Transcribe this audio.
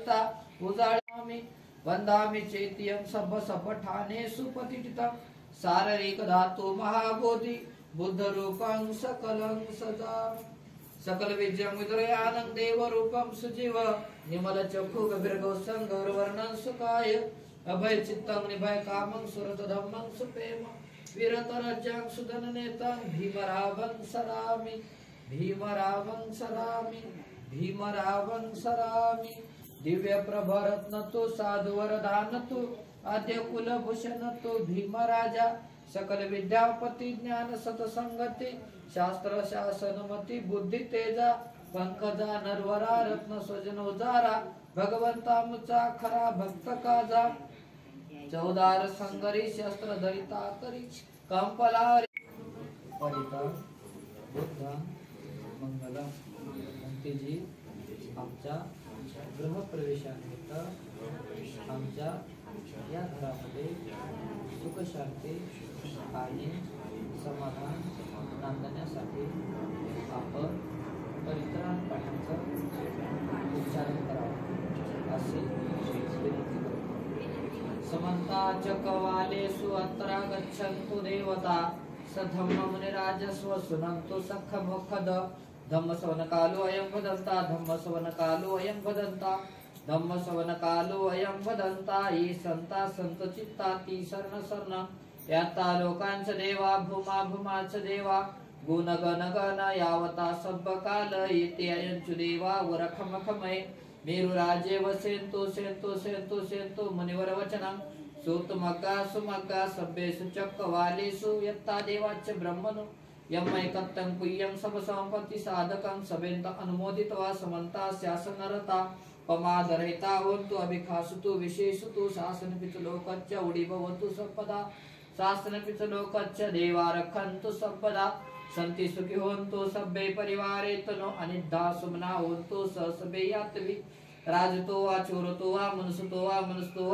दत्ता उजाळामि वंदामि चैत्यं सब सब ठाणे सुपतिठितं शारीरिक धातु महाबोधि बुद्ध रूपं सकलं सदा सकल विद्यं विद्रयानं देव रूपं सुजीव निमल चक्षु गभीर गौसं गौरवर्णं सुखाय अभय चित्तं निभय कामं सुरत धम्मं सुपेम विरत राज्यं सुदन नेतं भीमरावं सरामि भीमरावं सरामि भीमरावं सरामि दिव्य प्रभरत्न तो साधु वरदान तो आद्य कुलभूषण तो भीमराजा सकल विद्यापती ज्ञान सतसंगती शास्त्र शासनमती बुद्धि तेजा पंकजा नरवरा रत्न स्वजन उजारा भगवंता मुचा खरा भक्त काजा चौदार संगरी शस्त्र धरिता करी कंपलारी परिता बुद्ध मंगलम जी आमच्या गृहप्रवेशानिमित्त आमच्या या घरामध्ये सुख शांती आणि समाधान नांदण्यासाठी आपण परित्राण पाठांचं उच्चारण करावं असे विनंती करतो। समंता चकवालेषु अत्रा गच्छन्तु देवता सधम्म मुनिराजस्व सुनन्तु सखमुखद धम्म सवन कालो अयं वदन्ता धम्म सवन कालो अयं वदन्ता धम्म सवन कालो अयं वदन्ता ये संता संत चित्ताती शरण शरण याता लोकांच देवा भूमा भूमाच देवा गुण गण गण यावता सब काल येते अयंचु देवा वरखम खमय मेरु राजे वसेंतो सेंतो सेंतो सेंतो मुनिवर वचनं सुतमग्गा सुमग्गा सभ्येषु चक्रवालेषु यत्ता देवाच ब्रह्मणो यमैकत्तं पुय्यं सब संपत्ति साधकं सभेन्त अनुमोदित्वा समन्ता शासनरता पमादरहिता होन्तु अभिखासुतु विशेषतु शासनपित लोकच्च उडीभवन्तु सर्वदा शासनपित लोकच्च देवा रक्षन्तु सर्वदा सन्ति सुखी होन्तु सभ्ये परिवारे तनो अनिद्धा सुमना होन्तु स सभे यात्वि राजतो वा चोरतो वा मनुष्यतो वा मनुष्यतो